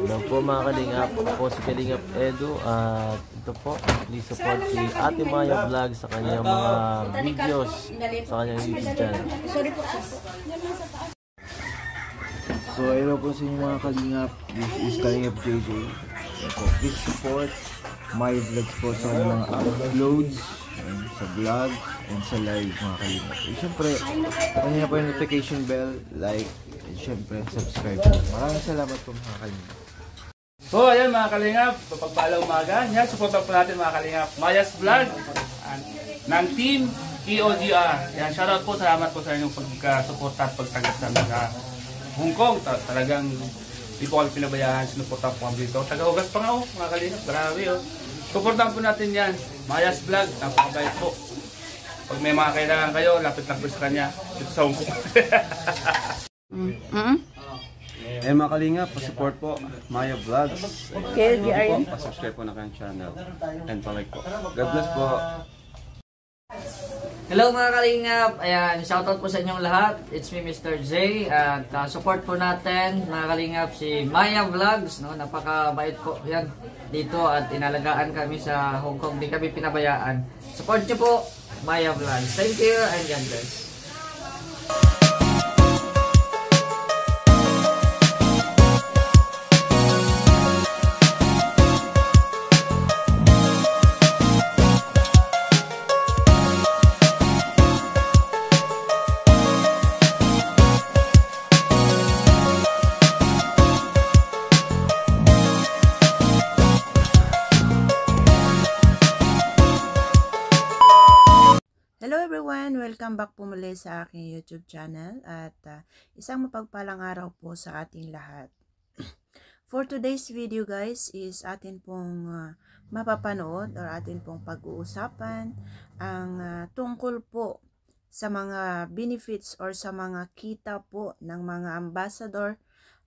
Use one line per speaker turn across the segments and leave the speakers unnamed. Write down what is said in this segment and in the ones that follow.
Hello po mga Kalingap, ako po si Kalingap Edu at ito po, please support si Ate Maya Vlog sa kanyang mga videos sa kanyang YouTube channel.
So hello po sa inyo mga Kalingap, this is Kalingap JJ. So, please support my vlogs po sa mga uploads sa vlog and sa live mga Kalingap. Siyempre, kanina po yung notification bell, like, and siyempre subscribe po. Maraming salamat po mga Kalingap.
So ayan mga Kalingap, pagpala umaga, yan, supportan po natin mga Kalingap Maya's Vlog ng Team EOGR. Yan, shoutout po, salamat po sa inyong pagkasuporta at pagtanggap sa mga Hong Kong. Talagang di po kami pinabayaan, sinuportan po kami dito. Taga-ugas pa nga mga Kalingap, grabe Supportan po natin yan, Maya's Vlog, napakabait po. Pag may mga kailangan kayo, lapit lang po sa kanya, dito sa Hong Kong.
Eh mga Kalingap, pa-support po Maya Vlogs.
Okay,
Pa-subscribe po na kanyang channel and pa-like po. God bless po.
Hello mga Kalingap, ayan, shoutout po sa inyong lahat. It's me Mr. J at support po natin mga Kalingap si Maya Vlogs, no? Napakabait po yan dito at inalagaan kami sa Hong Kong, di kami pinabayaan. Support nyo po Maya Vlogs. Thank you and God bless.
Hello everyone! Welcome back po muli sa aking YouTube channel at isang mapagpalang araw po sa ating lahat. For today's video guys is atin pong mapapanood or atin pong pag-uusapan ang tungkol po sa mga benefits or sa mga kita po ng mga ambassador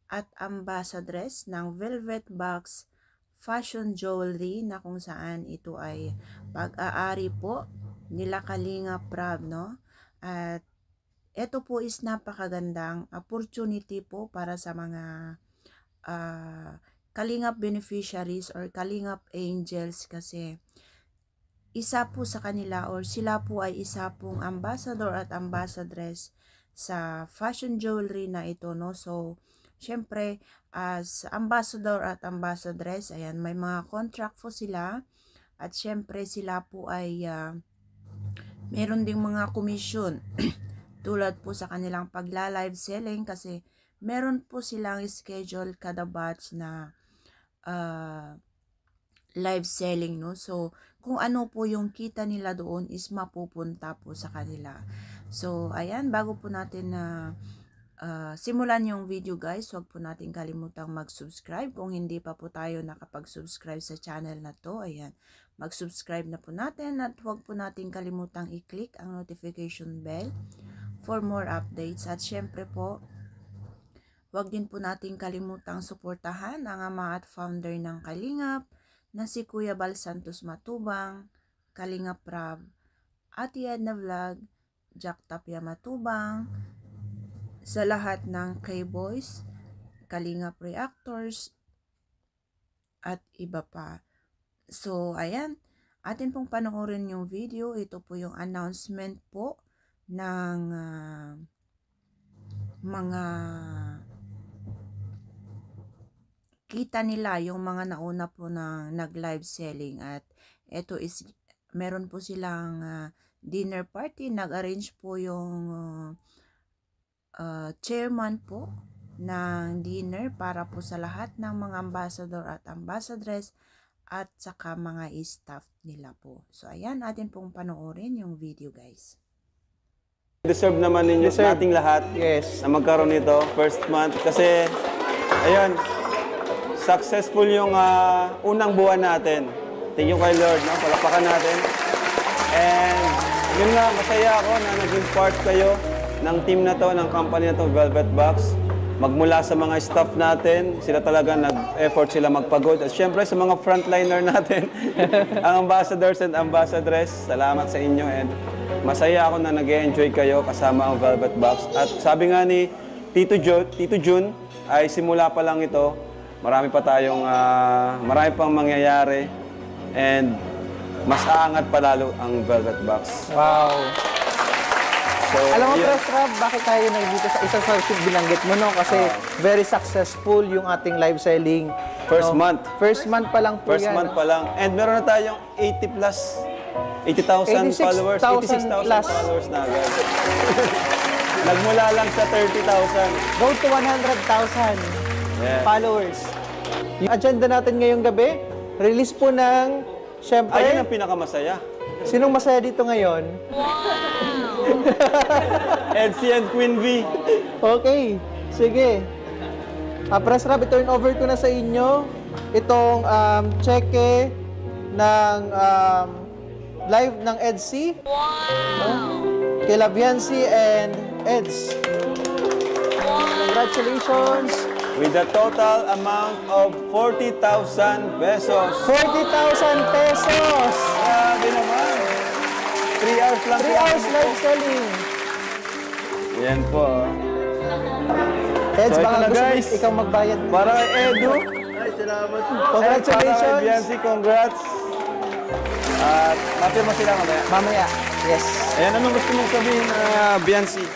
at ambassadress ng Velvet Box Fashion Jewelry na kung saan ito ay pag-aari po nila Kalingap Prab, no? At ito po is napakagandang opportunity po para sa mga Kalingap beneficiaries or Kalingap angels kasi isa po sa kanila or sila po ay isa pong ambassador at ambassadress sa fashion jewelry na ito, no? So, syempre, as ambassador at ambassadress, ayan, may mga contract po sila at syempre sila po ay meron ding mga commission tulad po sa kanilang pagla-live selling kasi meron po silang schedule kada batch na live selling, no? So, kung ano po yung kita nila doon is mapupunta po sa kanila. So, ayan, bago po natin na simulan yung video guys, huwag po natin kalimutang mag-subscribe. Kung hindi pa po tayo nakapag-subscribe sa channel na to, ayan, mag-subscribe na po natin at huwag po natin kalimutang i-click ang notification bell for more updates. At syempre po, huwag din po natin kalimutang suportahan ang ama at founder ng Kalingap na si Kuya Bal Santos Matubang, Kalingap Prab, Ate Edna Vlog, Jack Tapia Matubang, sa lahat ng K-Boys, Kalingap Reactors, at iba pa. So, ayan, atin pong panoorin yung video. Ito po yung announcement po ng mga kita nila, yung mga nauna po na nag-live selling. At ito is, meron po silang dinner party. Nag-arrange po yung chairman po ng dinner para po sa lahat ng mga ambassador at ambassadress at saka mga staff nila po. So, ayan, atin pong panoorin yung video, guys.
Deserve naman ninyo nating lahat na magkaroon nito first month kasi, ayun, successful yung unang buwan natin. Thank you kay Lord, no? Palapakan natin. And, yun nga, masaya ako na naging part kayo ng team na to, ng company na to, Velvet Box. Magmula sa mga staff natin, sila talaga nag-effort sila magpagod. At syempre sa mga frontliner natin, ang ambassadors and ambassadress, salamat sa inyo. And masaya ako na nag-enjoy kayo kasama ang Velvet Box. At sabi nga ni Tito Jun, ay simula pa lang ito. marami pa tayong, marami pang mangyayari. And mas aangat pa lalo ang Velvet Box.
Wow.
So,
Alam mo,
yun.
Press Rob, bakit tayo nandito sa isa sa binanggit mo, no? Kasi very successful yung ating live selling.
First
no?
month.
First month pa lang po
First
yan.
month pa lang. And meron na tayong 80,000 followers. 86,000
plus.
followers na agad. Nagmula lang sa 30,000.
Go to 100,000
Yeah.
followers. Yung agenda natin ngayong gabi, release po ng, syempre,
Ayun ang pinakamasaya.
sinong masaya dito ngayon?
Edsy and Queen V.
Okay, sige. Press Rob, i-turn over ko na sa inyo itong cheque ng live ng Edsy. Wow! Kay Labiansi and Eds. Congratulations!
With a total amount of 40,000 pesos.
40,000 pesos!
Grabe naman. 3 hours lang.
3 hours live selling.
Yan po.
Eds,
So, ito
baka
na,
gusto
guys.
ikaw magbayad.
Para kay Edu.
Congratulations!
Para kay Biancy, congrats. At mapirma sila mamaya.
Mamaya. Yes.
Ayan, anong gusto mong sabihin, Biancy?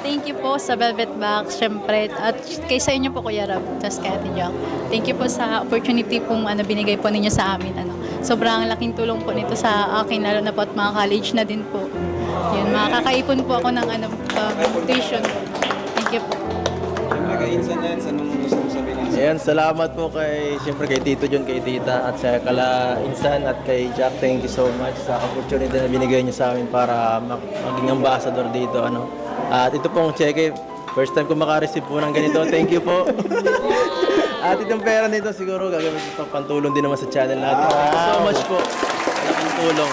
Thank you po sa Velvet Box, syempre, at kay sa inyo po, Kuya Rob, tas kay Ate Jack. Thank you po sa opportunity pong binigay po ninyo sa amin. Sobrang laking tulong po nito sa akin, lalo na po at mga college na din po. Yun, makakaipon po ako ng tuition. Thank you po.
Siyempre kay Insan Eds, anong gusto mong sabihin?
Ayan, salamat po siyempre kay Tito John, kay Tita, at sa kala Insan at kay Jack. Thank you so much sa opportunity na binigay niyo sa amin para maging ambassador dito. At ito pong cheque, first time ko makareceive po ng ganito. Thank you po. At itong pera nito siguro gagawin ko pantulong din naman sa channel natin. Thank you so much po. Malaking tulong.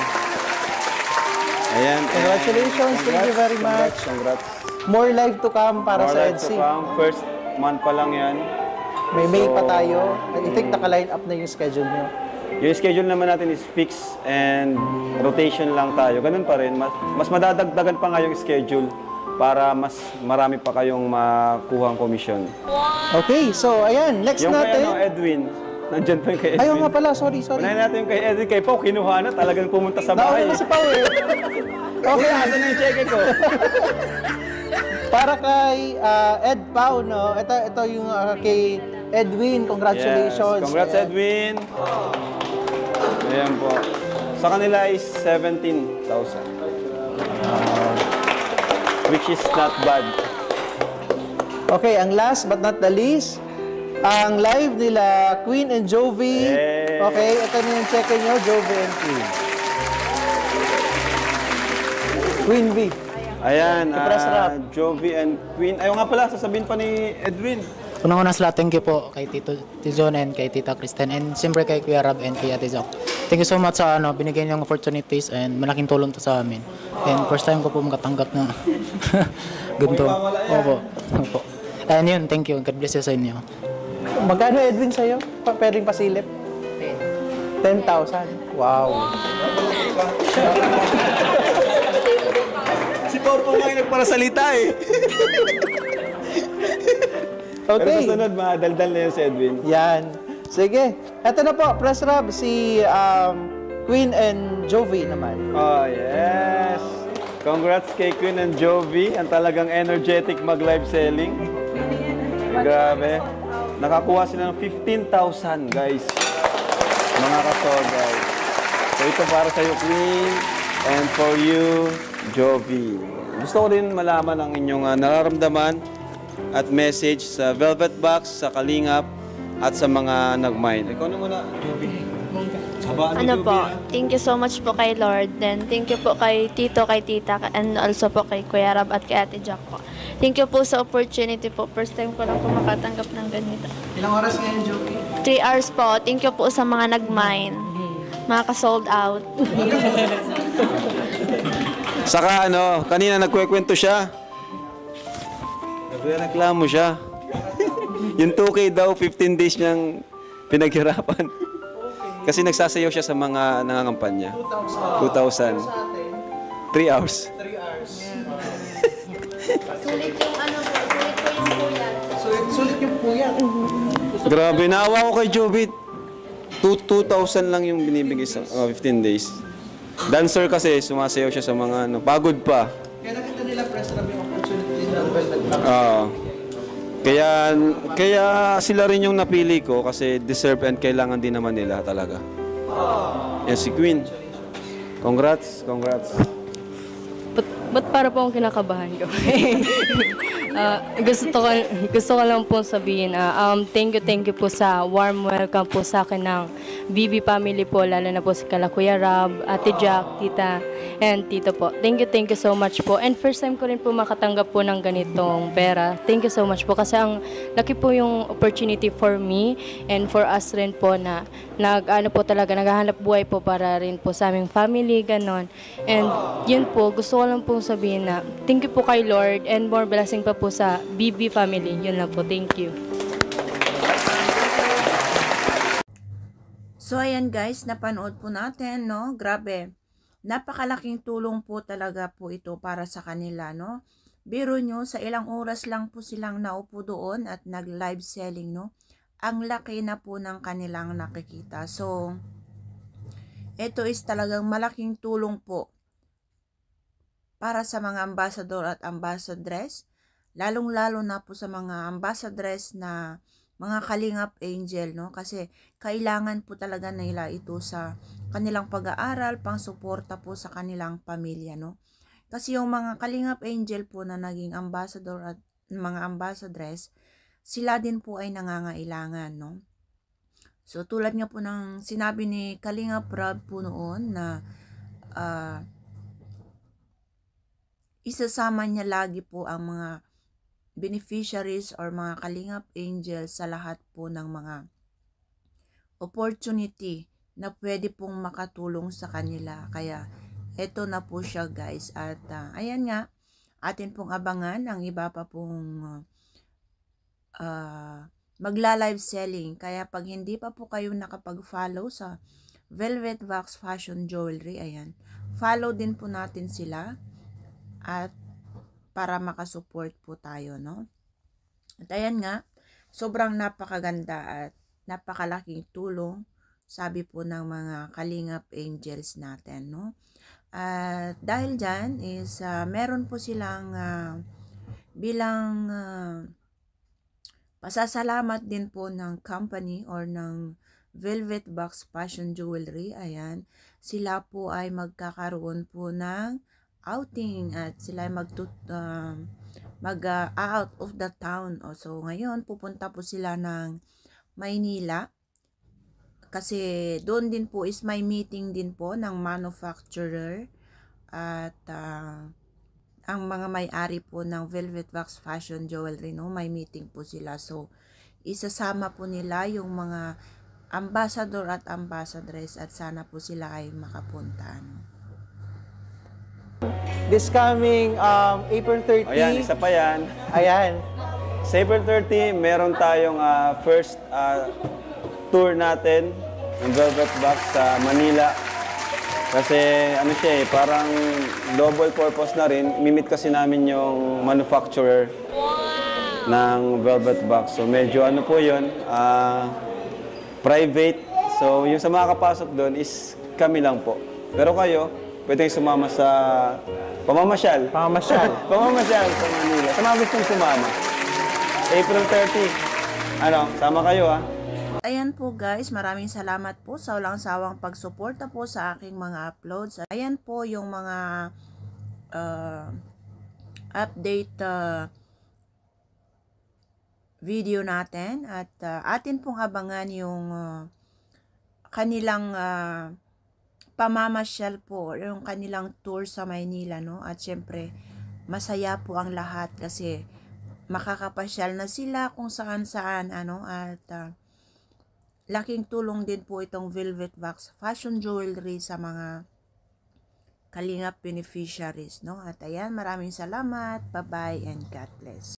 Ayan.
Congratulations. Thank you very much.
Congrats.
More live to come para
More
sa
live to
Edsy.
come. First month pa lang yan.
May May
So,
pa tayo. I think naka-line up na yung schedule nyo.
Yung schedule naman natin is fixed and rotation lang tayo. Ganun pa rin. Mas madadagdagan pa nga yung schedule para mas marami pa kayong makuhang komisyon.
Okay, so ayan, next
Yung kay
natin.
Edwin, nandyan pa yung kay Edwin.
Ayaw nga pala, sorry.
Unahin natin yung kay Edwin. Kay Pao, kinuha na. Talagang pumunta sa bahay.
Nauna na si Pao eh.
Okay, asan na yung cheque ko?
Para kay Ed Pao, no? Ito yung kay Edwin. Congratulations.
Yes. Congrats,
Ayan.
Edwin. Ayan po. Sa kanila is 17,000. Which is not bad.
Okay, ang last but not the least, ang live nila Queen and Jovi.
Yes.
Okay, ito na yung check nyo, Jovi and Queen. Queen V.
Ayan,
Press rap.
Jovi and Queen. Ayaw nga pala, sasabihin pa ni Edwin.
Unang-una sa lahat, thank you po kay Tito John and kay Tita Kristen and siyempre kay Kuya Rob and kay Ate Jack. Thank you so much sa binigay niyong opportunities and malaking tulong to sa amin. And first time ko po makatanggap na ganito. Opo. And yun, thank you. God bless you sa inyo.
Magkano Edwin sa'yo? Pwedeng pasilip? 10,000. Wow.
Si Pao po nga yung nagparasalita eh. Pero
Okay.
sa sunod, madaldal na yun si Edwin.
Yan. Sige. Ito na po, Press Rob, si Queen and Jovi naman.
Oh, yes. Congrats kay Queen and Jovi. Ang talagang energetic mag-live selling. Grabe. Nakakuha sila ng 15,000, guys. Mga kasogay. So ito para sa'yo, Queen. And for you, Jovi. Gusto ko din malaman ang inyong nararamdaman at message sa Velvet Box, sa Kalingap, at sa mga nag-mine. Ikaw na muna, Jovi.
Ano po, thank you so much po kay Lord. Then thank you po kay Tito, kay Tita, and also po kay Kuya Rob at kay Ate Jack po. Thank you po sa opportunity po. First time ko lang po makatanggap ng ganito.
Ilang oras ngayon, Jovi?
3 hours po. Thank you po sa mga nag-mine. Mga ka-sold out.
Saka kanina nagkwekwento siya. Nagreklamo siya. Yung 2K daw, 15 days niyang pinaghirapan. Kasi nagsasayaw siya sa mga nangangampanya. 2,000. 3 hours.
3 hours.
Sulit yung sulit po yung puyat.
Sulit yung puyat.
Grabe, naawa ko kay Jubit. 2,000 lang yung binibigay sa 15 days. Dancer kasi, sumasayaw siya sa mga ano, pagod pa.
Kaya nakita nila press na yung opportunity ng Velvet Box.
Kaya sila rin yung napili ko kasi deserve and kailangan din naman nila talaga. Yan si Queen. Congrats.
Ba't para po akong kinakabahan ko? Gusto ko lang po sabihin, thank you po sa warm welcome po sa akin ng BB family po, lalo na po si Kuya Rob, Ate Jack, Tita, and Tito po. Thank you so much po. And first time ko rin po makatanggap po ng ganitong pera. Thank you so much po kasi ang laki po yung opportunity for me and for us rin po na naghahanap buhay po para rin po sa aming family, ganon. And yun po, gusto ko lang po sabihin na thank you po kay Lord and more blessing pa po sa BB family. Yun lang po. Thank you.
So, ayan guys, napanood po natin, no? Grabe. Napakalaking tulong po talaga po ito para sa kanila, no? Biro nyo, sa ilang oras lang po silang naupo doon at nag-live selling, no? Ang laki na po ng kanilang nakikita. So, ito is talagang malaking tulong po para sa mga ambassador at ambassadress. Lalong-lalo na po sa mga ambassadress na mga Kalingap Angel, no? Kasi kailangan po talaga nila ito sa kanilang pag-aaral, pang-suporta po sa kanilang pamilya, no? Kasi yung mga Kalingap Angel po na naging ambassador at mga ambassadress, sila din po ay nangangailangan, no? So, tulad nga po ng sinabi ni Kalingap Rob po noon na isasama niya lagi po ang mga beneficiaries or mga Kalingap Angels sa lahat po ng mga opportunity na pwede pong makatulong sa kanila. Kaya eto na po siya guys. At ayan nga, atin pong abangan ang iba pa pong magla-live selling. Kaya pag hindi pa po kayo nakapag-follow sa Velvet Box Fashion Jewelry, ayan, follow din po natin sila at para makasupport po tayo, no? At ayan nga, sobrang napakaganda at napakalaking tulong, sabi po ng mga Kalingap Angels natin, no? At dahil dyan is meron po silang bilang pasasalamat din po ng company or ng Velvet Box Fashion Jewelry. Ayan, sila po ay magkakaroon po ng outing at sila ay out of the town. So ngayon pupunta po sila ng Maynila kasi doon din po is may meeting din po ng manufacturer at ang mga may-ari po ng Velvet Box Fashion Jewelry, no, may meeting po sila. So isasama po nila yung mga ambassador at ambassadress at sana po sila ay makapunta, no?
This coming April 30.
Ayan, isa pa yan.
Ayan.
Sa April 30, meron tayong first tour natin ng Velvet Box sa Manila. Kasi ano siya parang double purpose na rin. Mimit kasi namin yung manufacturer ng Velvet Box. So medyo ano po yun, private. So yung sa mga kapasok doon is kami lang po. Pero kayo, pwede sumama sa pamamasyal. Pamamasyal sa Manila. Sa mga gustong sumama. April 30. Sama kayo
Ayan po guys, maraming salamat po sa walang sawang pagsuporta po sa aking mga uploads. Ayan po yung mga update video natin at atin pong abangan yung kanilang pamamasyal po, yung kanilang tour sa Maynila, no? At syempre, masaya po ang lahat kasi makakapasyal na sila kung saan-saan, at laking tulong din po itong Velvet Box Fashion Jewelry sa mga Kalingap beneficiaries, no? At ayan, maraming salamat, bye-bye and God bless.